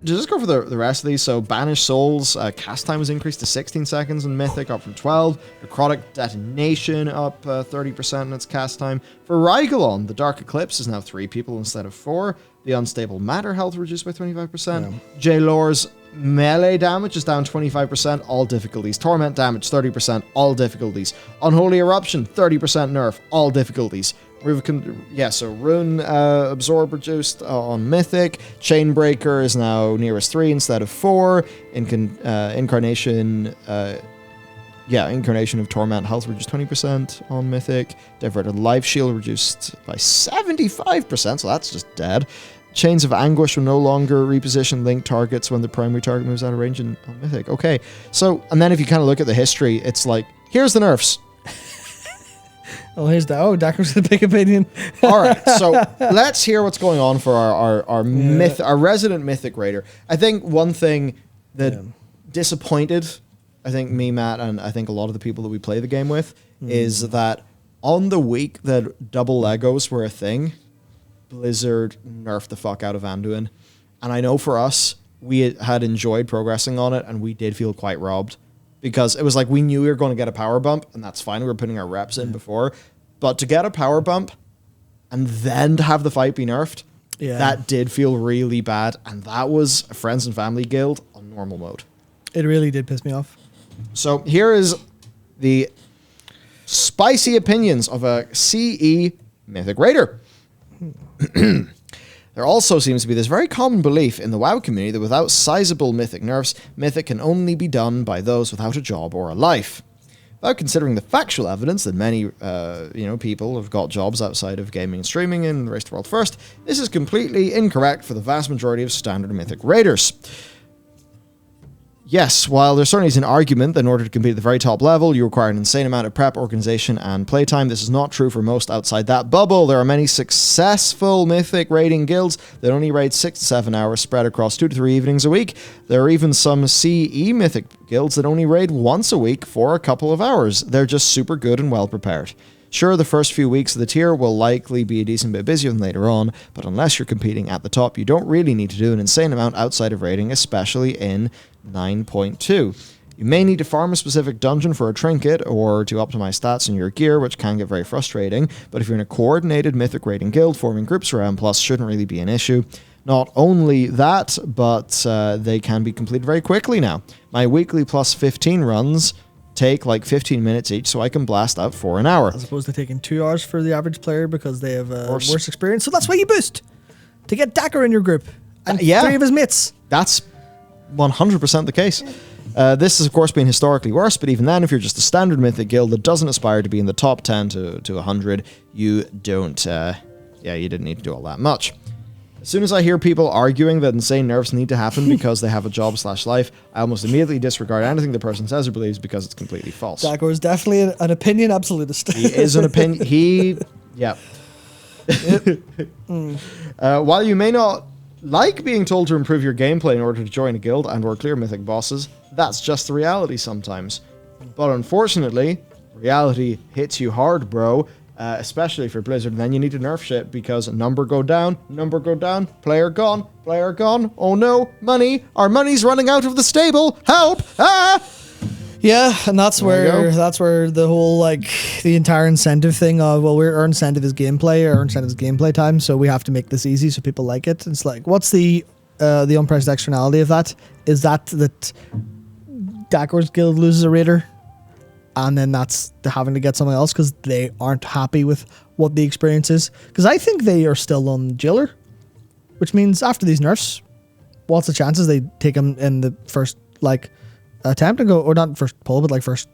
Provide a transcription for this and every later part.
just go for the rest of these. So Banished Souls, cast time was increased to 16 seconds in Mythic, up from 12. Necrotic Detonation up 30% in its cast time. For Rygolon, the Dark Eclipse is now 3 people instead of 4. The Unstable Matter health reduced by 25%. J-Lore's melee damage is down 25%, all difficulties. Torment damage, 30%, all difficulties. Unholy Eruption, 30% nerf, all difficulties. So Rune Absorb reduced on Mythic. Chainbreaker is now nearest 3 instead of 4. Incarnation of Torment health reduced 20% on Mythic. Diverted Life Shield reduced by 75%, so that's just dead. Chains of Anguish will no longer reposition linked targets when the primary target moves out of range on Mythic. Okay, so, and then if you kind of look at the history, it's like, here's the nerfs. Dakar's a big opinion. All right, so let's hear what's going on for our resident Mythic Raider. I think one thing that disappointed, I think me, Matt, and I think a lot of the people that we play the game with, is that on the week that double Legos were a thing, Blizzard nerfed the fuck out of Anduin. And I know for us, we had enjoyed progressing on it, and we did feel quite robbed. Because it was like we knew we were going to get a power bump, and that's fine. We were putting our reps in before. But to get a power bump and then to have the fight be nerfed, that did feel really bad. And that was a Friends and Family Guild on normal mode. It really did piss me off. So here is the spicy opinions of a CE Mythic Raider. There also seems to be this very common belief in the WoW community that without sizable Mythic nerfs, Mythic can only be done by those without a job or a life. Without considering the factual evidence that many people have got jobs outside of gaming and streaming in Race to World First, this is completely incorrect for the vast majority of standard Mythic Raiders. Yes, while there certainly is an argument that in order to compete at the very top level, you require an insane amount of prep, organization, and playtime, this is not true for most outside that bubble. There are many successful Mythic raiding guilds that only raid 6 to 7 hours spread across 2 to 3 evenings a week. There are even some CE Mythic guilds that only raid once a week for a couple of hours. They're just super good and well prepared. Sure, the first few weeks of the tier will likely be a decent bit busier than later on, but unless you're competing at the top, you don't really need to do an insane amount outside of raiding, especially in 9.2. You may need to farm a specific dungeon for a trinket or to optimize stats in your gear, which can get very frustrating, but if you're in a coordinated Mythic raiding guild, forming groups around plus shouldn't really be an issue. Not only that, but they can be completed very quickly now. My weekly plus 15 runs take like 15 minutes each, so I can blast out for an hour. As opposed to taking 2 hours for the average player because they have worse experience. So that's why you boost. To get Dakar in your group. And 3 of his mates. That's 100% the case. This has, of course, been historically worse, but even then, if you're just a standard Mythic guild that doesn't aspire to be in the top 10 to 100, you don't, you didn't need to do all that much. As soon as I hear people arguing that insane nerfs need to happen because they have a job/life, I almost immediately disregard anything the person says or believes because it's completely false. Dagor is definitely an opinion absolutist. He is an opinion. While you may not like being told to improve your gameplay in order to join a guild and or clear Mythic bosses, that's just the reality sometimes. But unfortunately, reality hits you hard, bro. Especially for Blizzard, then you need to nerf shit because number go down, player gone, oh no, money, our money's running out of the stable, help, Yeah, and that's where the whole, the entire incentive thing of, our incentive is gameplay, our incentive is gameplay time, so we have to make this easy so people like it. It's like, what's the unprecedented externality of that? Is that Dakor's guild loses a raider? And then that's having to get something else because they aren't happy with what the experience is. Because I think they are still on Jailer, which means after these nerfs, what's the chances they take him in the first attempt and go, or not first pull, but first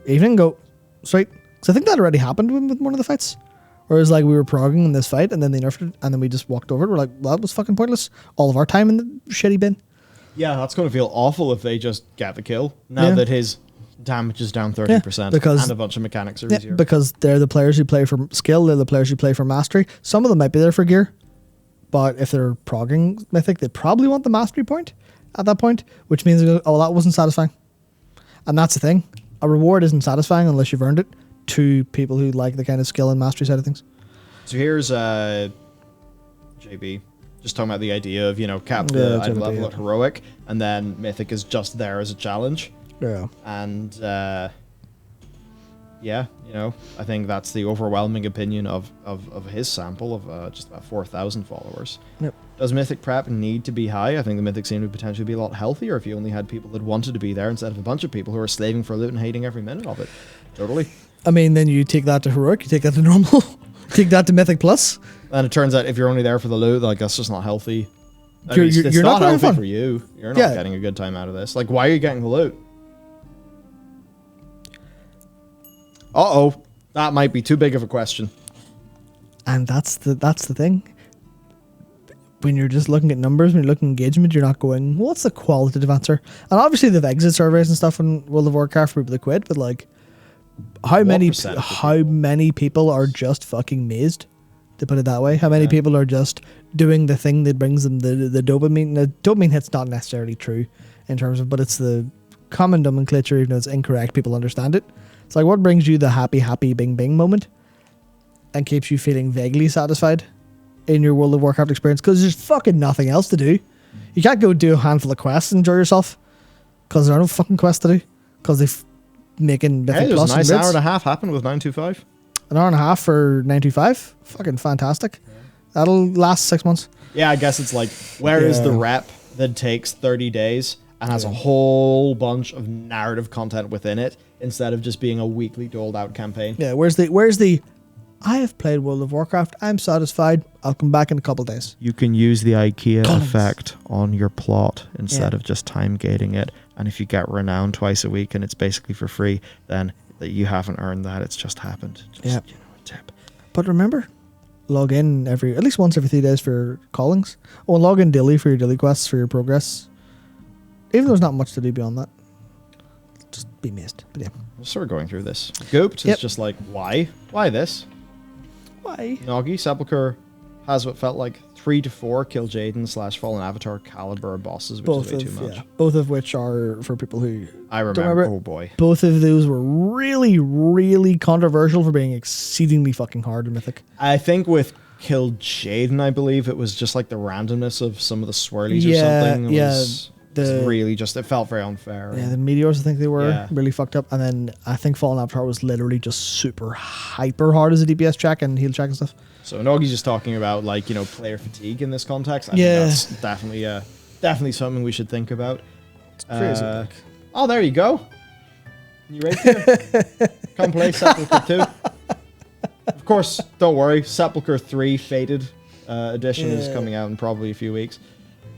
evening go straight? Because I think that already happened with one of the fights. Whereas we were progging in this fight and then they nerfed it and then we just walked over it. We're like, well, that was fucking pointless. All of our time in the shitty bin. Yeah, that's going to feel awful if they just get the kill now that his damage is down 30% and a bunch of mechanics are easier. Because they're the players who play for skill, they're the players who play for mastery. Some of them might be there for gear, but if they're progging Mythic, they probably want the mastery point at that point, which means, oh, that wasn't satisfying. And that's the thing. A reward isn't satisfying unless you've earned it to people who like the kind of skill and mastery side of things. So here's JB. Just talking about the idea of, cap Yeah, the that's item what level I at heroic, and then mythic is just there as a challenge. Yeah. And I think that's the overwhelming opinion of his sample of just about 4,000 followers. Yep. Does mythic prep need to be high? I think the mythic scene would potentially be a lot healthier if you only had people that wanted to be there instead of a bunch of people who are slaving for loot and hating every minute of it. Totally. I mean, then you take that to heroic, you take that to normal, take that to mythic plus. And it turns out if you're only there for the loot, like, that's just not healthy. You're It's not not having healthy fun. for you. You're not Yeah. getting a good time out of this. Like, why are you getting the loot? Uh-oh. That might be too big of a question. And that's the thing. When you're just looking at numbers, when you're looking at engagement, you're not going, what's the qualitative answer? And obviously they've exit surveys and stuff in World of Warcraft for people that quit, but like, how many people are just fucking mazed, to put it that way? How many people are just doing the thing that brings them the dopamine? The dopamine hit's not necessarily true in terms of, but it's the common nomenclature, even though it's incorrect, people understand it. It's like, what brings you the happy bing bing moment and keeps you feeling vaguely satisfied in your World of Warcraft experience? Because there's fucking nothing else to do. You can't go do a handful of quests and enjoy yourself because there are no fucking quests to do because they've making Mythic Hey, there's Plus a nice and hour Grids. and a half happened with 925. An hour and a half for 925. Fucking fantastic. That'll last 6 months. Yeah, I guess it's like, where is the Yeah. rep that takes 30 days and has a whole bunch of narrative content within it instead of just being a weekly doled out campaign? Yeah, where's the I have played World of Warcraft, I'm satisfied, I'll come back in a couple of days. You can use the IKEA Tons. effect on your plot instead Yeah. of just time gating it. And if you get renown twice a week and it's basically for free, then that you haven't earned that. It's just happened. Just, Yeah. a tip. But remember, log in at least once every 3 days for your callings. Oh, and log in daily for your daily quests, for your progress. Even though there's not much to do beyond that. Just be amazed. But yeah. We're sort of going through this. Gooped Yep. is just like, why? Why this? Why? Noggy, Sepulcher has what felt like 3 to 4 Kill Jaden / Fallen Avatar caliber bosses, which is way too much. Both of which are for people who I don't remember. remember. Oh boy. Both of those were really, really controversial for being exceedingly fucking hard in Mythic. I think with Kill Jaden, I believe it was just like the randomness of some of the swirlies or Yeah, something. yeah, Was really just, it felt very unfair. Yeah, the meteors, I think they were Yeah. really fucked up. And then I think Fallen Avatar was literally just super hyper hard as a DPS check and heal check and stuff. So Noggy's just talking about player fatigue in this context. I Yeah. think that's definitely something we should think about. It's crazy. Oh, there you go. You ready to come play Sepulcher 2? Of course, don't worry. Sepulcher 3 Faded edition is Yeah. coming out in probably a few weeks.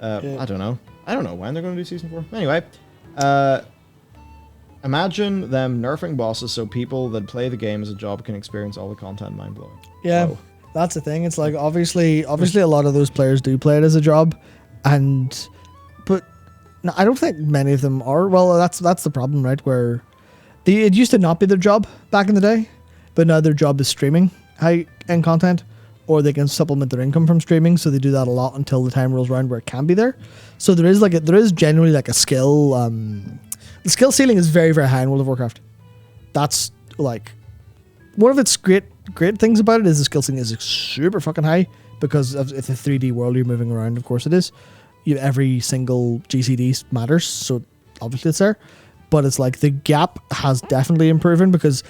Yeah. I don't know. I don't know when they're going to do season 4. Anyway, imagine them nerfing bosses so people that play the game as a job can experience all the content mind-blowing. Yeah, Whoa. that's the thing. It's like obviously a lot of those players do play it as a job, but no, I don't think many of them are. Well, that's the problem, right? Where it used to not be their job back in the day, but now their job is streaming high-end content, or they can supplement their income from streaming. So they do that a lot until the time rolls around where it can be there. So there is generally like a skill. The skill ceiling is very, very high in World of Warcraft. That's like one of its great things about it is the skill ceiling is super fucking high because it's a 3D world you're moving around. Of course it is. Every single GCD matters, so obviously it's there. But it's like the gap has definitely improved because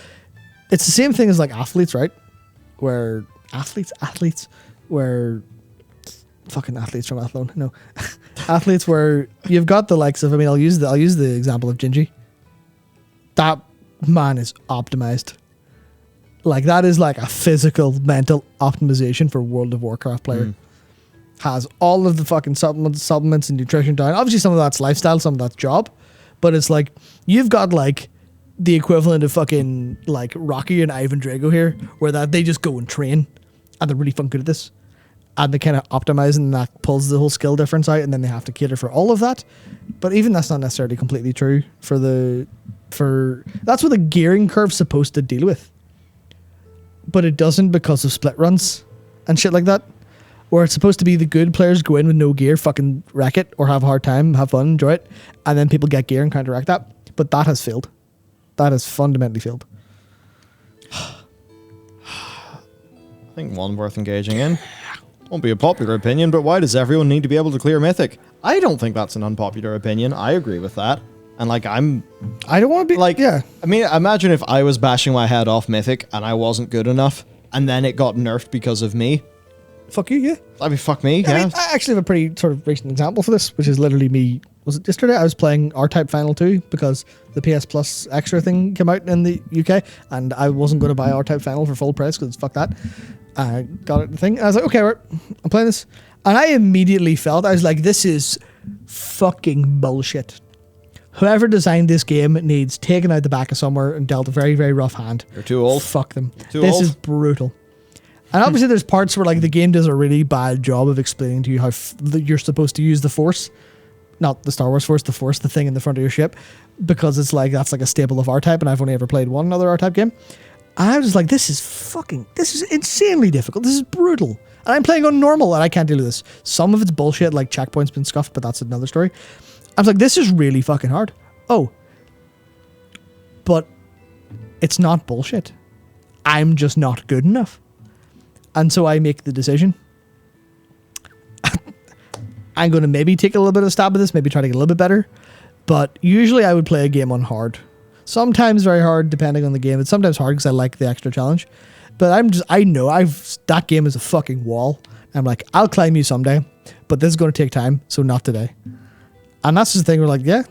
it's the same thing as like athletes, right? Where where fucking athletes from Athlone, no, athletes where you've got the likes of. I mean, I'll use the example of Gingy. That man is optimized. Like that is like a physical, mental optimization for World of Warcraft player. Has all of the fucking supplements and nutrition down. Obviously, some of that's lifestyle, some of that's job, but it's like you've got like the equivalent of fucking like Rocky and Ivan Drago here, where they just go and train, and they're really fucking good at this, and they kind of optimize, and that pulls the whole skill difference out, and then they have to cater for all of that. But even that's not necessarily completely true that's what the gearing curve's supposed to deal with. But it doesn't because of split runs and shit like that. Where it's supposed to be the good players go in with no gear, fucking wreck it, or have a hard time, have fun, enjoy it, and then people get gear and counteract that. But that has failed. That has fundamentally failed. I think one worth engaging in. Won't be a popular opinion, but why does everyone need to be able to clear Mythic? I don't think that's an unpopular opinion. I agree with that. And like, I don't want to be like, yeah. I mean, imagine if I was bashing my head off Mythic and I wasn't good enough, and then it got nerfed because of me. Fuck you, yeah. I mean, fuck me, I yeah. mean, I actually have a pretty sort of recent example for this, which is literally me. Was it yesterday? I was playing R-Type Final 2 because the PS Plus extra thing came out in the UK, and I wasn't going to buy R-Type Final for full price because fuck that. I got it the thing. And I was like, okay, right, I'm playing this. And I immediately felt, I was like, this is fucking bullshit. Whoever designed this game needs taken out the back of somewhere and dealt a very, very rough hand. You're too old. Fuck them. This is brutal. And obviously there's parts where like the game does a really bad job of explaining to you how you're supposed to use the Force. Not the Star Wars Force, the Force, the thing in the front of your ship. Because it's like, that's like a staple of R-Type, and I've only ever played one other R-Type game. And I was just like, this is insanely difficult. This is brutal. And I'm playing on normal, and I can't deal with this. Some of it's bullshit, like checkpoints been scuffed, but that's another story. I was like, this is really fucking hard. Oh. But it's not bullshit. I'm just not good enough. And so I make the decision. I'm going to maybe take a little bit of a stab at this, maybe try to get a little bit better. But usually I would play a game on hard. Sometimes very hard, depending on the game. It's sometimes hard because I like the extra challenge. But I know that game is a fucking wall. I'm like, I'll climb you someday, but this is going to take time, so not today. And that's just the thing, we're like, yeah,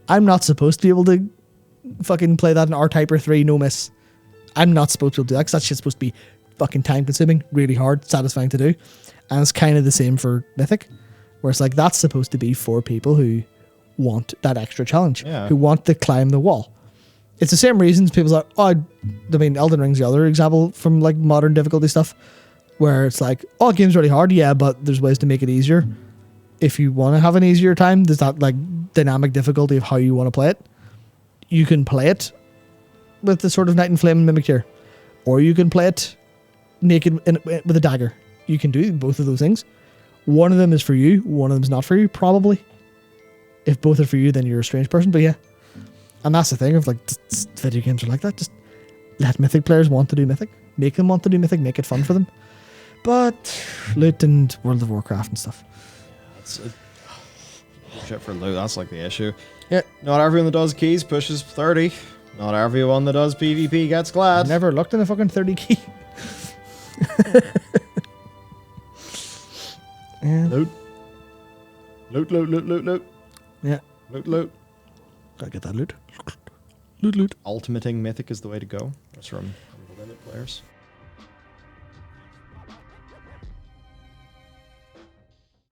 I'm not supposed to be able to fucking play that in R-Type or 3, no miss. I'm not supposed to do that because that shit's supposed to be fucking time consuming, really hard, satisfying to do. And it's kind of the same for Mythic, where it's like, that's supposed to be for people who want that extra challenge, who want to climb the wall. It's the same reasons people's like, oh, I mean, Elden Ring's the other example from like modern difficulty stuff, where it's like, oh, game's really hard, yeah, but there's ways to make it easier. If you want to have an easier time, there's that like dynamic difficulty of how you want to play it. You can play it with the sort of Knight and Flame and Mimic here, or you can play it naked with a dagger. You can do both of those things. One of them is for you, one of them's not for you, probably. If both are for you, then you're a strange person, but yeah. And that's the thing of like, video games are like that. Just let Mythic players want to do Mythic. Make them want to do Mythic, make it fun for them. But loot and World of Warcraft and stuff. Shit for loot, that's like the issue. Yeah. Not everyone that does keys pushes 30. Not everyone that does PvP gets glad. I've never looked in a fucking 30 key. Yeah. Loot. Loot. Yeah. Loot. Gotta get that loot. Loot. Ultimating Mythic is the way to go. That's from the limit players.